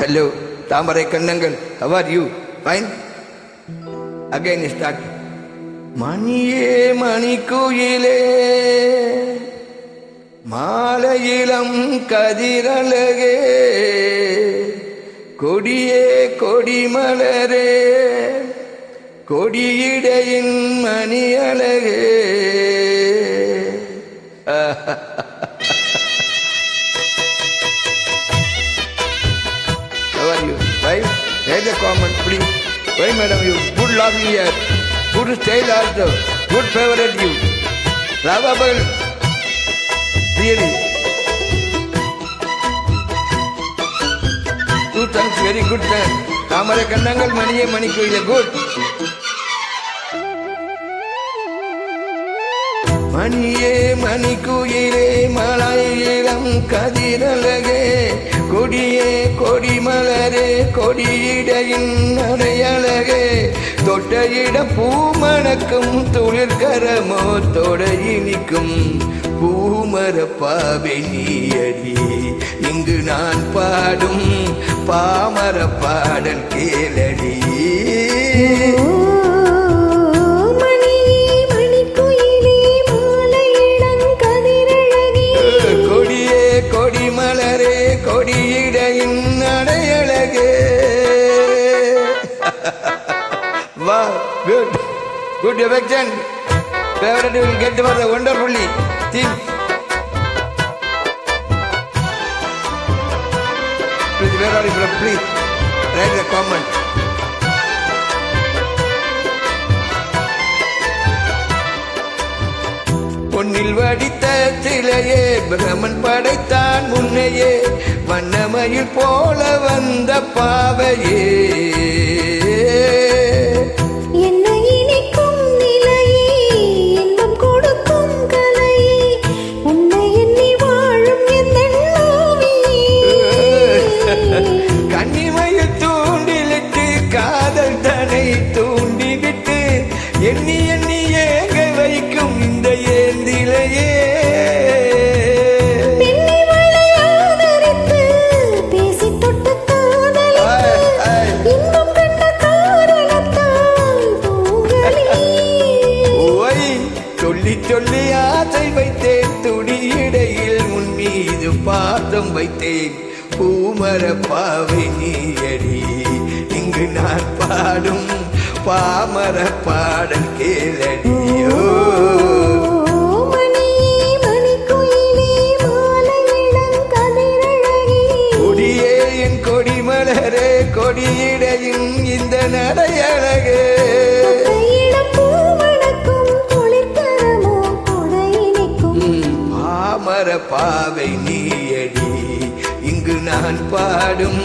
Hello, தாமரை கண்ணங்கள். How are you? Fine? Again start. மணியே மணிக்குயிலே மாலையிளம் கதிரழகே கொடியே கொடிமலரே கொடியிடையின் மணியழகே. How are you? Right? Write the comment, please. Why, madam, you good laughing here, good style also, good favorite you, lovable, really. Two thanks, very good thanks. தாமரை கண்ணங்கள் மணியே மணிக்குயிலே good. மணியே மணிக்குயிலே மலையிளம் கதிரழகே கொடியே கொடிமலரே கொடியிடையின் அடையழகே தொட்டையிட பூமணக்கும் துளிர்கரமோ தொடையினிக்கும் பூமரப்பாவை நீயடி இங்கு நான் பாடும் பாமர பாடல் கேளடி. கொடியிடையின் அடையழகே. Wow, good, good affection. Favorite will get for the wonderfully thing. Please, where are you from? Please write the comment. பொன்னில் வடித்த சிலையே பிரமன் படைத்தான் முன்னையே வண்ணமயில் போல வந்த பாவையே என்னை இனிக்கும் நிலையே இன்பம் கொடுக்கும் கலையே உன்னை எண்ணி வாழும் கன்னிமையில் தூண்டிலிட்டு காதல் தனை தூண்டிவிட்டு எண்ணி எண்ணி ஏங்க வைக்கும் இந்த ஏந்திலையே சொல்லி ஆசை வைத்தேன் துடியிடையில் உன் மீது பாசம் வைத்தேன் பூமர பாவை நீயடி இங்கு நான் பாடும் பாமர பாடல் கேளடியோ. கொடியே என் கொடிமலரே கொடியிடையும் இந்த நடையழகே பாவை நீயடி இங்கு நான் பாடும்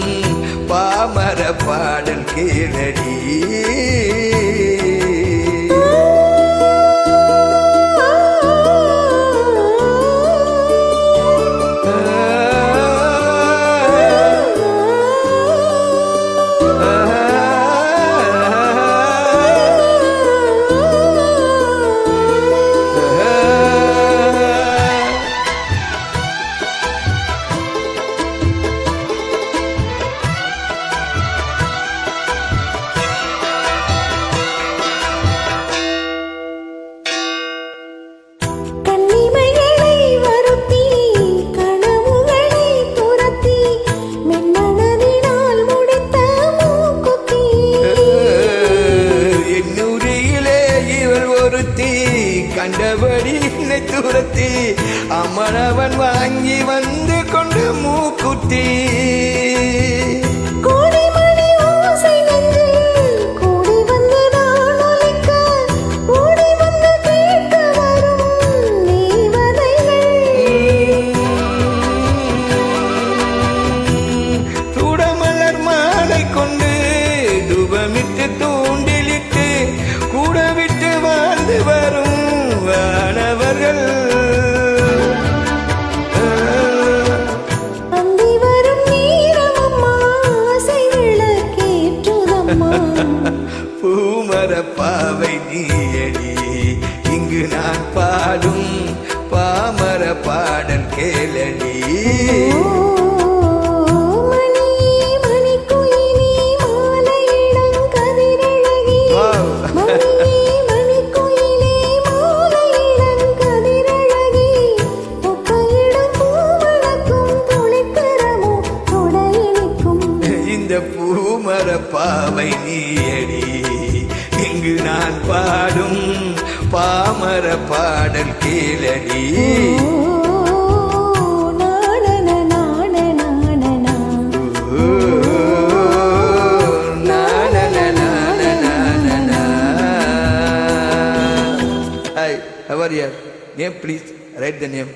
பாமர பாடல் கேளடி. கண்டபடி துரத்தி அம்மனவன் வாங்கி வந்து கொண்டு மூக்குத்தி சூடமலர் மாலை கொண்டு துபமிட்டு தூண்டிலிட்டு கூட விட்டு வாழ்ந்து வரும் வானவர்கள் அந்தி வரும் நீரமம்மா ஆசை விளக்கேற்றுதம்மா. பூமர பாவை நீயடி இங்கு நான் பாடும் பாமர பாடல் கேளடி. மணி மணி பாடும் பாமர பாடல் கேளடி. Hi, how are you? Name please, write the name.